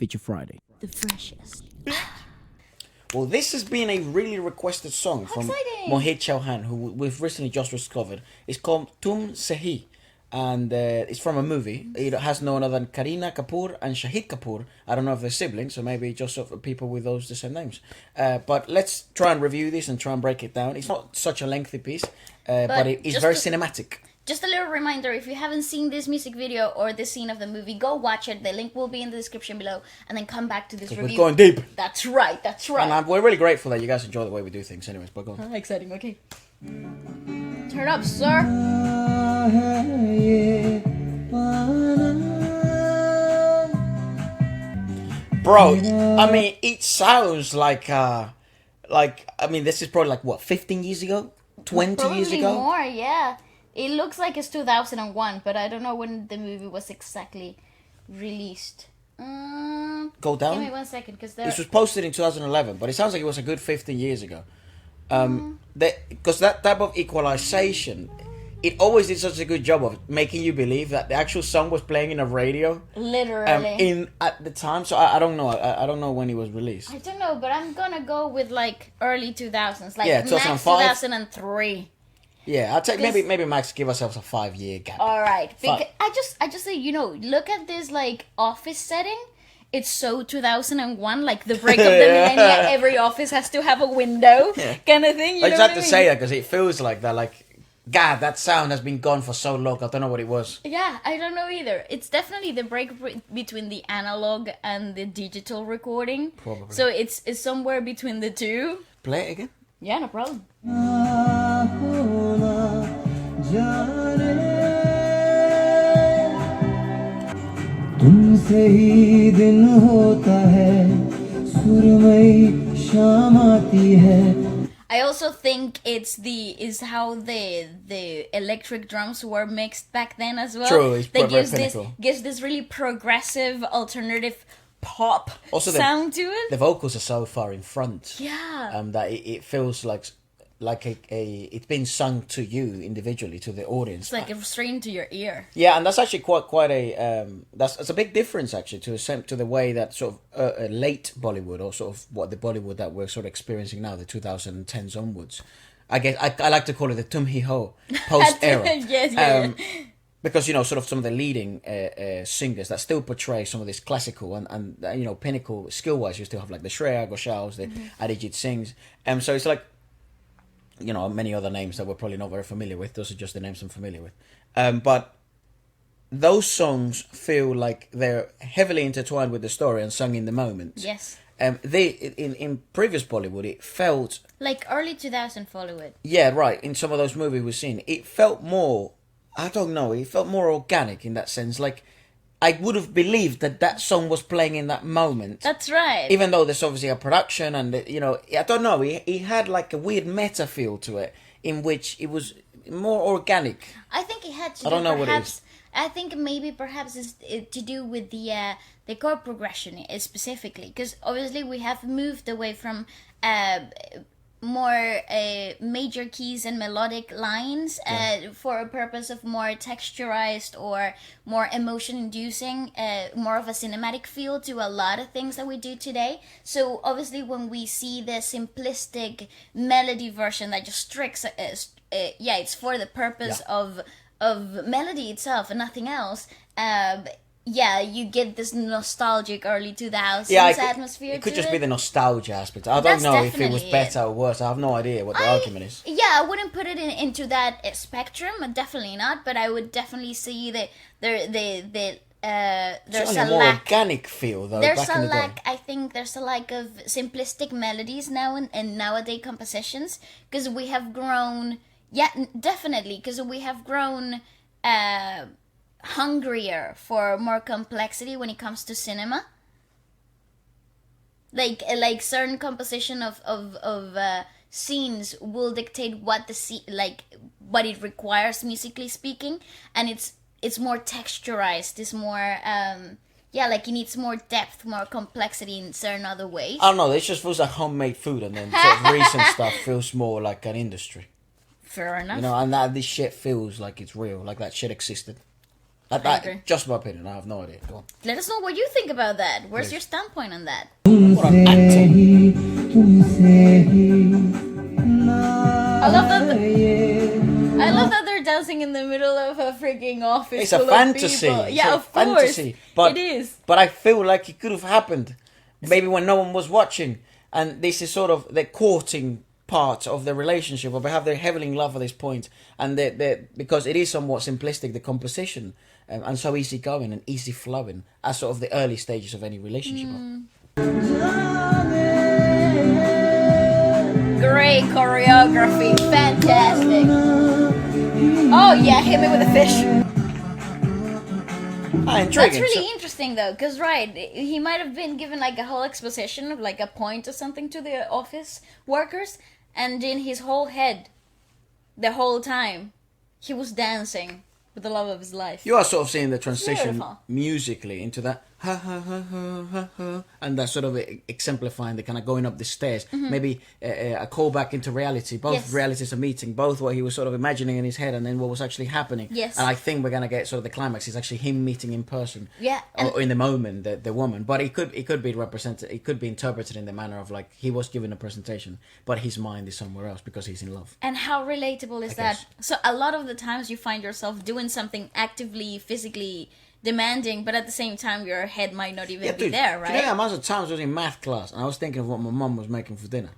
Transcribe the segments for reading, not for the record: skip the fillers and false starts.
Feature Friday. The freshest. Well, this has been a really requested song from exciting. Mohit Chauhan, who we've recently just discovered. It's called Tum Se Hi, and it's from a movie. It has no other than Kareena Kapoor and Shahid Kapoor. I don't know if they're siblings, or maybe just sort of people with those the same names. But let's try and review this and try and break it down. It's not such a lengthy piece, but it is very cinematic. Just a little reminder, if you haven't seen this music video or this scene of the movie, go watch it. The link will be in the description below, and then come back to this review. We're going deep. That's right, that's right. And we're really grateful that you guys enjoy the way we do things anyways, but go on. Exciting, okay. Turn up, sir. Bro, I mean, it sounds like, this is probably like, what, 15 years ago? 20 years ago? Probably more, yeah. It looks like it's 2001, but I don't know when the movie was exactly released. Go down? Give me 1 second, because This was posted in 2011, but it sounds like it was a good 15 years ago. Because that type of equalization, it always did such a good job of making you believe that the actual song was playing in a radio. Literally. At the time, so I don't know. I don't know when it was released. I don't know, but I'm gonna go with like early 2000s, like Yeah, max 2005. 2003. Yeah, I'd take maybe max give ourselves a 5-year gap. All right, because I just say, look at this like office setting. It's so 2001, like the break of the millennia. Every office has to have a window, kind of thing. I just had to say that because it feels like that. Like, God, that sound has been gone for so long. I don't know what it was. Yeah, I don't know either. It's definitely the break between the analog and the digital recording. Probably. So it's somewhere between the two. Play it again. Yeah, no problem. तुमसे ही दिन होता है सुरमई शाम आती है. I also think is how the electric drums were mixed back then as well. True, it's that very gives this really progressive alternative pop also sound to it. The vocals are so far in front. Yeah. That it feels like it's been sung to you individually, to the audience. It's like straight into your ear. Yeah, and that's actually quite a that's a big difference actually to the way that sort of late Bollywood, or sort of what the Bollywood that we're sort of experiencing now, the 2010s onwards. I guess I like to call it the Tum Se Hi post era. Yes, yeah. Because sort of some of the leading singers that still portray some of this classical and pinnacle skill wise, you still have like the Shreya Ghoshals, the Arijit Singhs, so it's like. Many other names that we're probably not very familiar with. Those are just the names I'm familiar with. But those songs feel like they're heavily intertwined with the story and sung in the moment. Yes. In previous Bollywood, it felt... Like early 2000 Bollywood. Yeah, right. In some of those movies we've seen, it felt more... I don't know. It felt more organic in that sense. Like, I would have believed that song was playing in that moment. That's right. Even though there's obviously a production and, I don't know, he had like a weird meta feel to it in which it was more organic. I think it had to I don't know what it is. I think maybe perhaps it's to do with the chord progression specifically, because obviously we have moved away from more major keys and melodic lines for a purpose of more texturized or more emotion inducing, more of a cinematic feel to a lot of things that we do today. So obviously when we see the simplistic melody version that just tricks it's for the purpose of melody itself and nothing else. You get this nostalgic early 2000s atmosphere. It could to just it. be the nostalgia aspect. I don't That's know if it was definitely better or worse. I have no idea what the argument is. Yeah, I wouldn't put it into that spectrum. Definitely not. But I would definitely see that there's It's a only a more lack. organic feel though. There's back a in the lack. day. I think there's a lack of simplistic melodies now in nowadays compositions, because we have grown. Yeah, definitely, because we have grown. Hungrier for more complexity when it comes to cinema. Like certain composition of scenes will dictate what what it requires musically speaking, and it's more texturized. It's more like it needs more depth, more complexity in certain other ways. I don't know. It just feels like homemade food, and then sort of recent stuff feels more like an industry. Fair enough. And that this shit feels like it's real, like that shit existed. I agree. Just my opinion. I have no idea. Go on. Let us know what you think about that. Where's Please. your standpoint on that? What an actor. I love that. I love that they're dancing in the middle of a freaking office. It's a full fantasy. Of people. It's Yeah, a of course. fantasy. But, it is. But I feel like it could have happened. Maybe when no one was watching. And this is sort of the courting part of the relationship. Or perhaps they're heavily in love at this point. And because it is somewhat simplistic, the composition. And so easygoing and easy flowing. As sort of the early stages of any relationship. Great choreography. Fantastic. Oh, yeah, hit me with a fish. Intriguing. That's really interesting though, because he might have been given like a whole exposition of like a point or something to the office workers, and in his whole head, the whole time, he was dancing with the love of his life. You are sort of seeing the transition Beautiful. musically into that ha ha ha ha ha ha, and that sort of exemplifying the kind of going up the stairs. Maybe a callback into reality. Both Yes. realities are meeting. Both what he was sort of imagining in his head, and then what was actually happening. Yes. And I think we're gonna get sort of the climax. Is actually him meeting in person. Yeah, and- Or in the moment, the woman. But it could be represented. It could be interpreted in the manner of like he was given a presentation, but his mind is somewhere else because he's in love. And how relatable is that? guess. So a lot of the times you find yourself doing something actively, physically demanding, but at the same time your head might not even be there, Do right? you know, amount of times I was in math class and I was thinking of what my mum was making for dinner.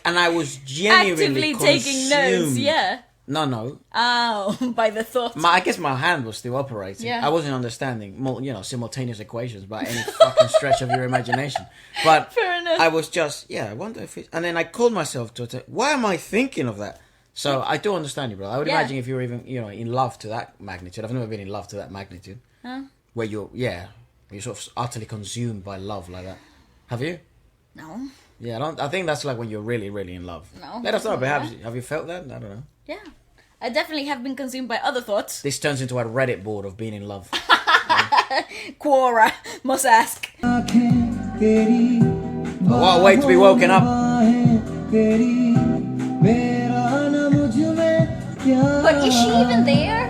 And I was genuinely Actively taking notes, consumed. yeah. No. Oh, by the thought. I guess my hand was still operating. Yeah. I wasn't understanding, simultaneous equations by any fucking stretch of your imagination. But Fair enough. I was just, I wonder if and then I called myself to it. Why am I thinking of that? So I do understand you, bro. I would imagine if you were even, in love to that magnitude. I've never been in love to that magnitude. Huh? Where you're sort of utterly consumed by love like that. Have you? No. Yeah, I think that's like when you're really, really in love. No. Let us know. Yeah. Perhaps have you felt that? I don't know. Yeah. I definitely have been consumed by other thoughts. This turns into a Reddit board of being in love. Quora, must ask. What a way to be woken up. But is she even there?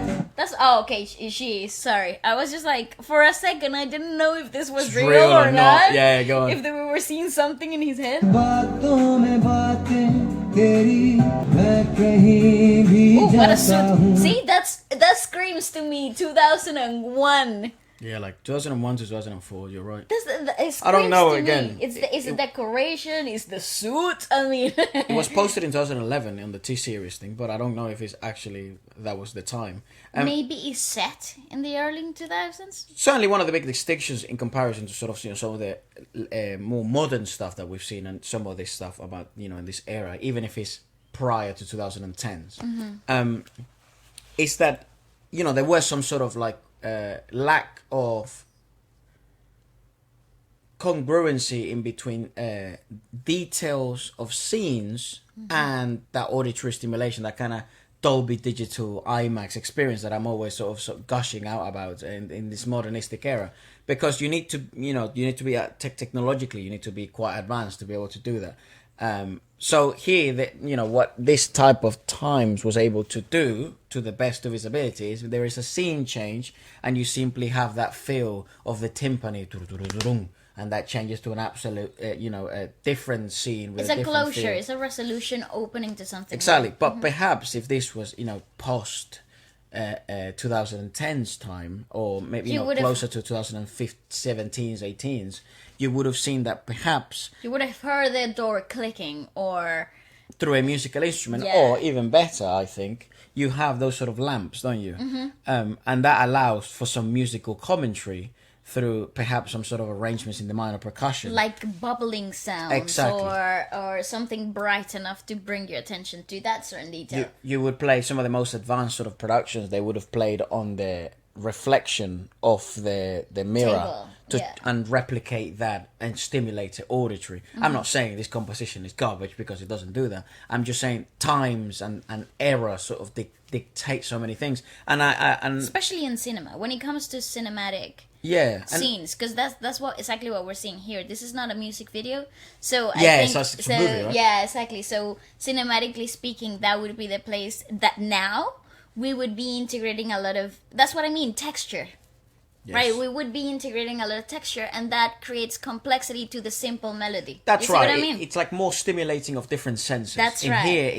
Okay, she is. Sorry. I was just like, for a second, I didn't know if this was It's real, real or or not. not. Yeah, go on. If we were seeing something in his head. बातों में बातें तेरी मैं कहीं भी Ooh, what a जाता suit. हूँ See, that screams to me 2001. Yeah, like 2001 to 2004, you're right. It I don't know, screams to again. me. It's the decoration, it's the suit. I mean, It was posted in 2011 on the T-Series thing, but I don't know if it's actually, that was the time. maybe it's set in the early 2000s. Certainly one of the big distinctions in comparison to sort of, some of the more modern stuff that we've seen and some of this stuff about, in this era, even if it's prior to 2010s, is that, there was some sort of like lack of congruency in between details of scenes and that auditory stimulation, that kind of Dolby Digital IMAX experience that I'm always sort of gushing out about in this modernistic era, because you need to be technologically, you need to be quite advanced to be able to do that. So here, what this type of times was able to do to the best of his ability is there is a scene change, and you simply have that feel of the timpani, and that changes to an absolute, a different scene. With It's a different closure. feel. It's a resolution opening to something. Exactly, but perhaps if this was, post 2010's time, or maybe closer to 2017's, 18's, you would have seen that perhaps You would have heard the door clicking, or through a musical instrument, Yeah. or even better, I think, you have those sort of lamps, don't you? And that allows for some musical commentary through perhaps some sort of arrangements in the minor percussion. like bubbling sounds, Exactly. or something bright enough to bring your attention to that certain detail. You would play some of the most advanced sort of productions, they would have played on the reflection of the mirror Table, and replicate that and stimulate it auditory. I'm not saying this composition is garbage because it doesn't do that. I'm just saying times and era sort of dictate so many things, and Especially in cinema, when it comes to cinematic and scenes, because that's exactly what we're seeing here. This is not a music video, so Yeah, I think, so it's a movie, right? Yeah, exactly. So cinematically speaking, that would be the place that now we would be integrating a lot of, that's what I mean, texture. Yes. Right, we would be integrating a lot of texture, and that creates complexity to the simple melody. That's you see right. What I mean? It's like more stimulating of different senses. That's in right. Here,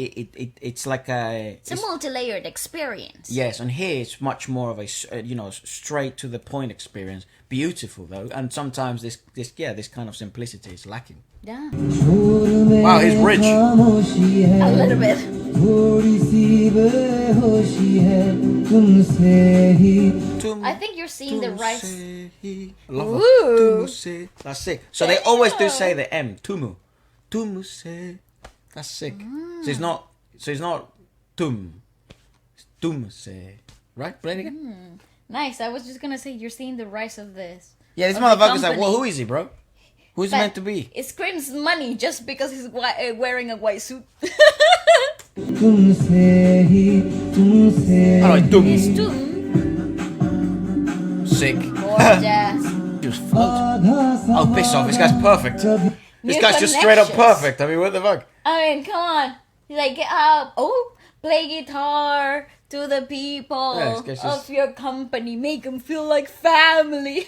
it's like a. It's a multi-layered experience. Yes, and here it's much more of a straight to the point experience. Beautiful though, and sometimes this kind of simplicity is lacking. Yeah. Wow, he's rich. A little bit. I think you're seeing the rise. Ooh. That's sick. So they always do say the M. Tumu. Tumu se. That's sick. So it's not. Tum. It's tum se. Right? Play it again. Nice. I was just gonna say you're seeing the rise of this. Yeah, this of the motherfucker's like, company. well, who is he, bro? Who's he But meant to be? It screams money just because he's wearing a white suit. Tum Se Hi, Tum Se I like tum. He's too Sick. gorgeous. Just float. Oh, piss off. This guy's perfect. This guy's just straight up connections. perfect. I mean, what the fuck? I mean, come on. He's like, get up. Oh, play guitar to the people Yeah, this guy's just- of your company. Make them feel like family.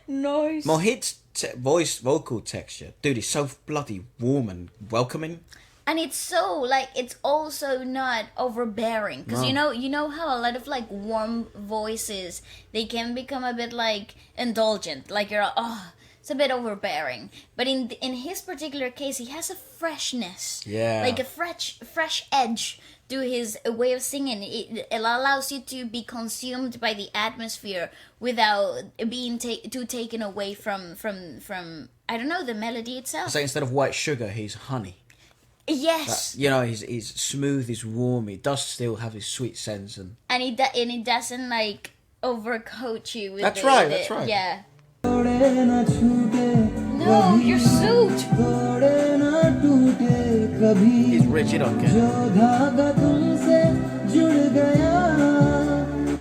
Nice. Mohit's vocal texture, dude, is so bloody warm and welcoming. And it's so like it's also not overbearing because No. you know how a lot of like warm voices, they can become a bit like indulgent, like you're it's a bit overbearing. But in his particular case, he has a freshness, Yeah. like a fresh edge to his way of singing. It allows you to be consumed by the atmosphere without being too taken away from I don't know, the melody itself. So instead of white sugar, he's honey. Yes. He's smooth, he's warm. He does still have his sweet sense, and And it doesn't like overcoat you with That's right. Yeah. No, your suit. he's rich. You don't care.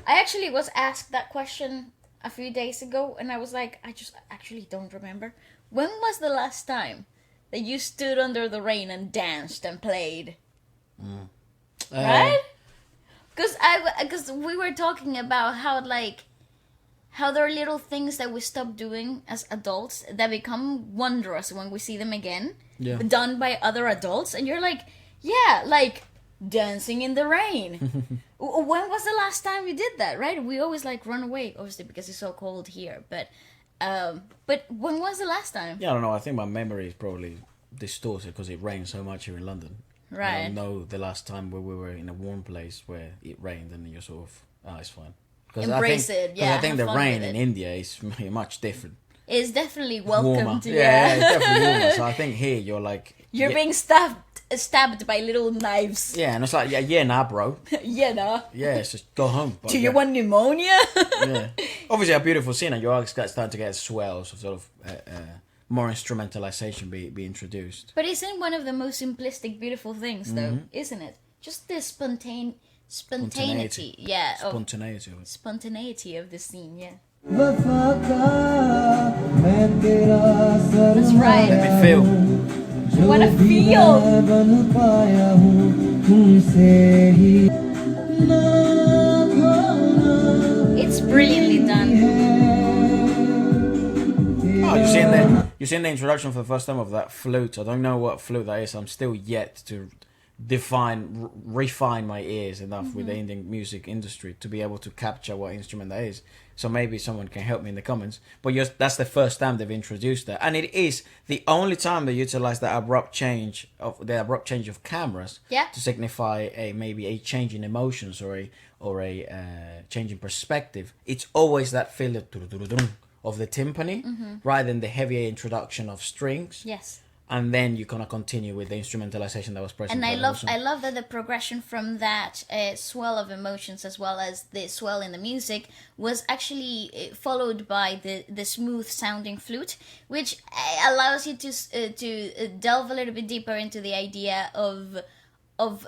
I actually was asked that question a few days ago, and I was like, I just actually don't remember. When was the last time that you stood under the rain and danced and played? Right? Because we were talking about how there are little things that we stop doing as adults that become wondrous when we see them again, Yeah. done by other adults, and you're like, yeah, like dancing in the rain. When was the last time you did that? Right? We always like run away, obviously because it's so cold here. But when was the last time? Yeah, I don't know. I think my memory is probably distorted because it rains so much here in London. Right. I don't know the last time where we were in a warm place where it rained and you're sort of, it's fine. Embrace it, yeah, I think have the fun rain with in it. India is much different. It's definitely welcome Warmer. to Yeah, it's definitely warmer. So I think here you're like... You're yeah, being stabbed by little knives. Yeah, and it's like, yeah, nah, bro. Yeah, no. Yeah, it's just go home. But Do you yeah. want pneumonia? Yeah. Obviously, a beautiful scene, and you're starting to get swells of sort of more instrumentalization be introduced. But isn't one of the most simplistic, beautiful things, though, isn't it? Just the spontaneity. Yeah. Spontaneity of it. Spontaneity of the scene, yeah. That's That's right. Let me feel. You wanna feel. It's brilliantly done. Oh, you're seeing the introduction for the first time of that flute. I don't know what flute that is. I'm still yet to refine my ears enough with the Indian music industry to be able to capture what instrument that is. So maybe someone can help me in the comments. But that's the first time they've introduced that, and it is the only time they utilize the abrupt change of cameras to signify maybe a change in emotions or a change in perspective. It's always that feel of the timpani rather than the heavier introduction of strings. Yes. And then you're gonna continue with the instrumentalization that was present. And I love that the progression from that swell of emotions as well as the swell in the music was actually followed by the smooth sounding flute, which allows you to delve a little bit deeper into the idea of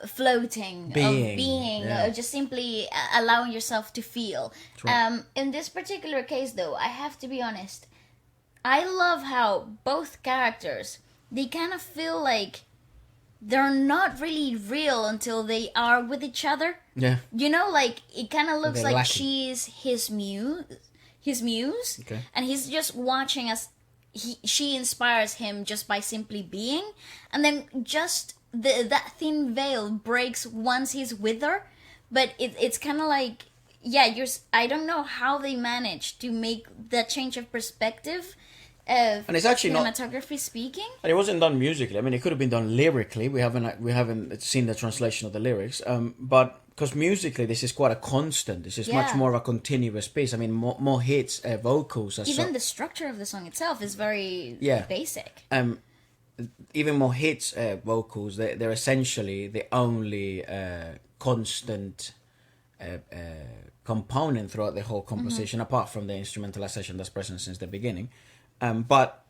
floating, being, of just simply allowing yourself to feel. Right. In this particular case, though, I have to be honest. I love how both characters, they kind of feel like they're not really real until they are with each other. Yeah. You know, like it kind of looks They're like lacking. she's his muse, Okay. and he's just watching as she inspires him just by simply being, and then just that thin veil breaks once he's with her, but it's kind of like, yeah, I don't know how they managed to make that change of perspective. And it's actually not. Cinematography speaking. And it wasn't done musically. I mean, it could have been done lyrically. We haven't seen the translation of the lyrics. But because musically, this is quite a constant. This is much Yeah. more of a continuous piece. I mean, Mohit's vocals are Even the structure of the song itself is very Yeah. basic. even Mohit's vocals. They're essentially the only constant component throughout the whole composition, apart from the instrumentalization that's present since the beginning. But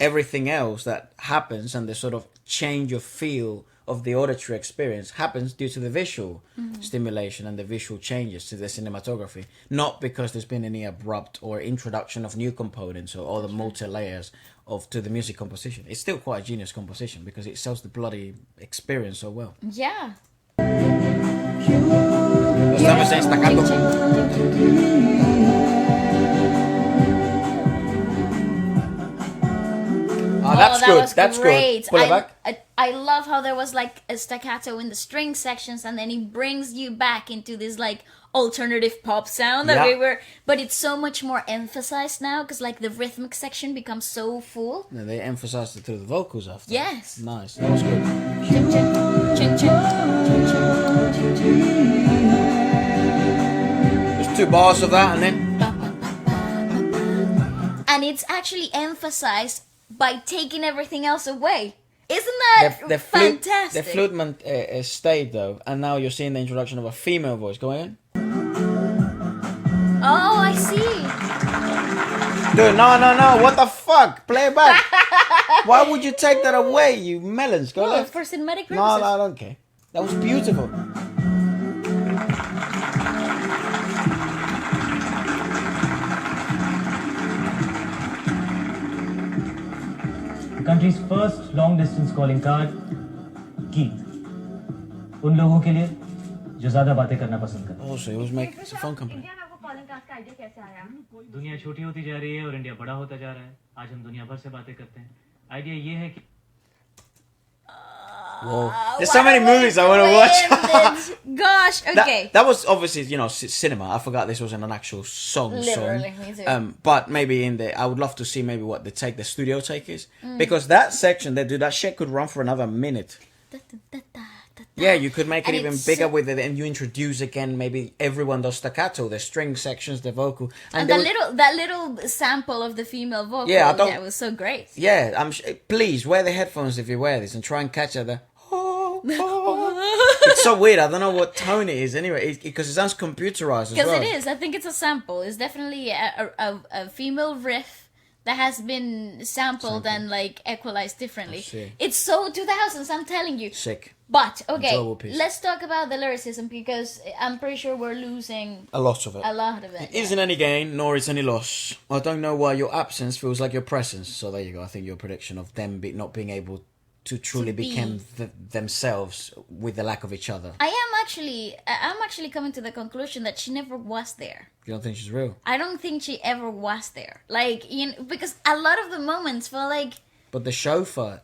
everything else that happens and the sort of change of feel of the auditory experience happens due to the visual stimulation and the visual changes to the cinematography, not because there's been any abrupt or introduction of new components or all the multi-layers to the music composition. It's still quite a genius composition because it sells the bloody experience so well. Yeah. Lo estamos en staccato. That's that good. was That's great. good. Pull it back. I love how there was like a staccato in the string sections, and then it brings you back into this like alternative pop sound that Yeah. we were. But it's so much more emphasized now because like the rhythmic section becomes so full. And they emphasized it through the vocals after. Yes. Nice. That was good. Ching, ching, ching, ching, ching, ching, ching, ching. There's 2 bars of that, and then And it's actually emphasized by taking everything else away. Isn't that the fantastic? The flute man stayed though, and now you're seeing the introduction of a female voice going in. Oh, I see. Dude, no! What the fuck? Play it back. Why would you take that away, you melons? Go Well, left. for cinematic purposes. No, I don't care. That was beautiful. The country's first long distance calling card, गीत उन लोगों के लिए जो ज्यादा बातें करना पसंद करते Also, it was making it's a phone company. हैं। दुनिया छोटी होती जा रही है और इंडिया बड़ा होता जा रहा है। आज हम दुनिया भर से बातें करते हैं। आइडिया ये है कि Whoa. There's so many movies I want to watch. Gosh, okay. That was obviously, cinema. I forgot this wasn't an actual song. Literally, me too. But maybe I would love to see maybe what the studio take is. Because that section, that shit could run for another minute. Yeah, you could make it And even it's bigger so- with it, and you introduce again maybe everyone does staccato, the string sections, the vocal, And there that little sample of the female vocal, Yeah, I don't- it was so great. yeah, please wear the headphones if you wear this and try and catch the. It's so weird. I don't know what tone it is anyway, because it sounds computerized as Because well. it is. I think it's a sample. It's definitely a female riff that has been sampled and like equalized differently. I see. It's so 2000s, I'm telling you. Sick. But okay, Enjoyable piece. let's talk about the lyricism because I'm pretty sure we're losing A lot of it. a lot of it. It isn't any gain, nor is any loss. I don't know why your absence feels like your presence. So there you go. I think your prediction of them not being able to truly be. become themselves with the lack of each other. I'm actually coming to the conclusion that she never was there. You don't think she's real? I don't think she ever was there. Like, because a lot of the moments felt like, But the chauffeur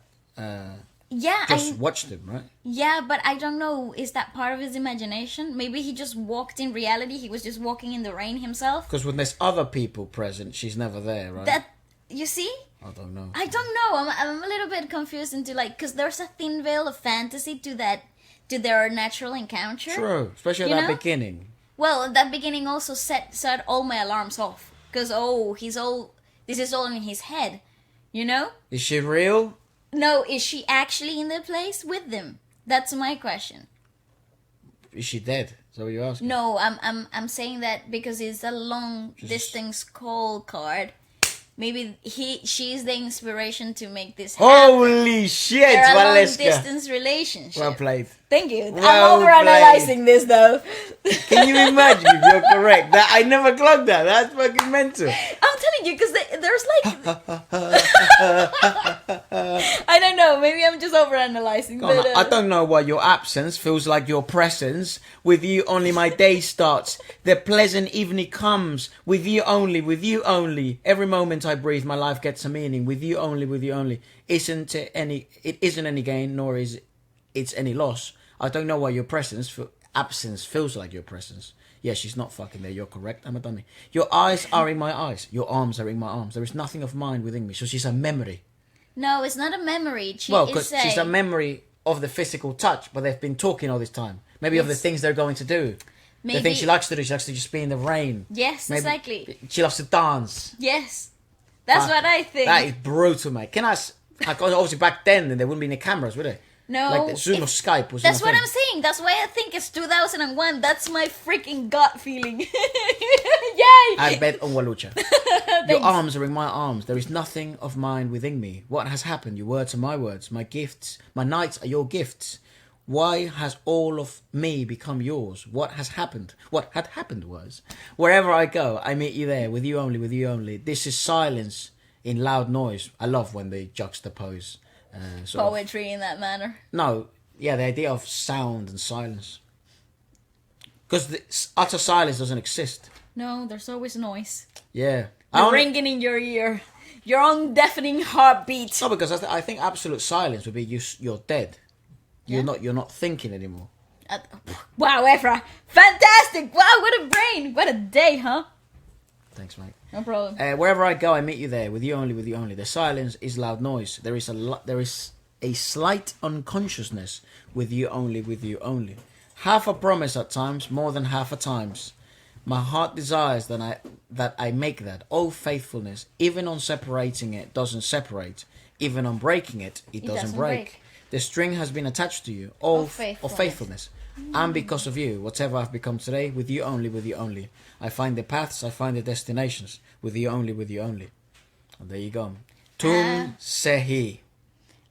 yeah, just watched him, right? yeah, but I don't know. Is that part of his imagination? Maybe he just walked in reality. He was just walking in the rain himself. Because when there's other people present, she's never there, right? That, you see? I don't know. I don't know. I'm a little bit confused into like, because there's a thin veil of fantasy to their natural encounter. True, especially You at that know? beginning. Well, that beginning also set all my alarms off. Because, this is all in his head. You know? Is she real? No, is she actually in the place with them? That's my question. Is she dead? Is that what you're asking? No, I'm saying that because it's a long distance call card. Maybe she's the inspiration to make this happen. Holy shit, They're a long Waleska! distance relationship. Well played. Thank you. Well I'm overanalyzing this though. Can you imagine if you're correct? That I never clocked that. That's fucking mental. I'm telling you, because there's like I don't know. Maybe I'm just overanalyzing. Go on, But, I don't know why your absence feels like your presence. With you only my day starts. The pleasant evening comes. With you only, with you only. Every moment I breathe, my life gets a meaning. With you only, with you only. It isn't any gain, nor is it's any loss. I don't know why your absence feels like your presence. Yeah, she's not fucking there. You're correct. I'm a dummy. Your eyes are in my eyes. Your arms are in my arms. There is nothing of mine within me. So she's a memory. No, it's not a memory. Well, because she's a memory of the physical touch, but they've been talking all this time. Maybe of the things they're going to do. Maybe. The things she likes to do. She likes to just be in the rain. Yes, Maybe exactly. She loves to dance. Yes. That's what I think. That is brutal, mate. Obviously back then there wouldn't be any cameras, would there? No. Like the Zoom or Skype was That's what I'm saying. That's why I think it's 2001. That's my freaking gut feeling. Yay! I bet on Walucha. Your arms are in my arms. There is nothing of mine within me. What has happened? Your words are my words. My gifts, my nights are your gifts. Why has all of me become yours? What has happened? What had happened was, wherever I go, I meet you there. With you only, with you only. This is silence in loud noise. I love when they juxtapose. Poetry in that manner. No, yeah, the idea of sound and silence. Because utter silence doesn't exist. No, there's always noise. Yeah. The ringing in your ear. Your own deafening heartbeat. No, because I think absolute silence would be you're dead. You're not thinking anymore. Wow, Efra. Fantastic. Wow, what a brain. What a day, huh? Thanks, mate. No problem. Wherever I go, I meet you there. With you only, with you only. The silence is loud noise. There is a slight unconsciousness. With you only, with you only. Half a promise at times, more than half a times. My heart desires that I make that. Oh, faithfulness. Even on separating it, doesn't separate. Even on breaking it, it doesn't break. The string has been attached to you. Oh, faithfulness. And because of you, whatever I've become today, with you only, with you only. I find the paths, I find the destinations. With you only, with you only. And there you go. Tum Se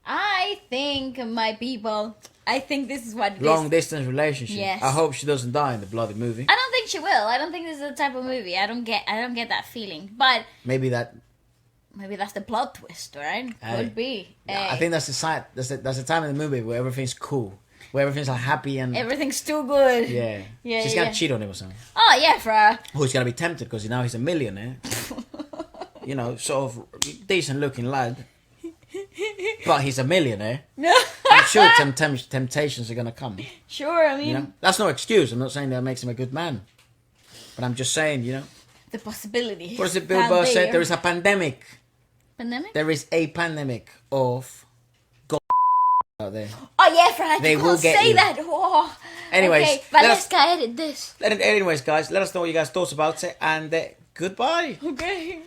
Hi. I think, my people, I think this is what it is. Long distance relationship. Yes. I hope she doesn't die in the bloody movie. I don't think she will. I don't think this is the type of movie. I don't get that feeling. But Maybe that's the plot twist, right? Could be. I think that's the side. That's the time in the movie where everything's cool, where everything's like happy and Everything's too good. yeah. Yeah, She's gonna cheat on him or something. Oh, yeah, Efra. Who's gonna be tempted because now he's a millionaire. You know, sort of decent looking lad, but he's a millionaire. No. I'm sure temptations are gonna come. Sure, I mean, You know, that's no excuse. I'm not saying that makes him a good man, but I'm just saying, you know, the possibility. what does it Bill Burr said? There is a pandemic. Pandemic? There is a pandemic of out there. Oh, yeah, Efra. They You will can't get say you. that. Oh. Anyways, Okay, let us- Waleska, edit this. Anyways, guys, let us know what you guys thought about it, and goodbye. Okay.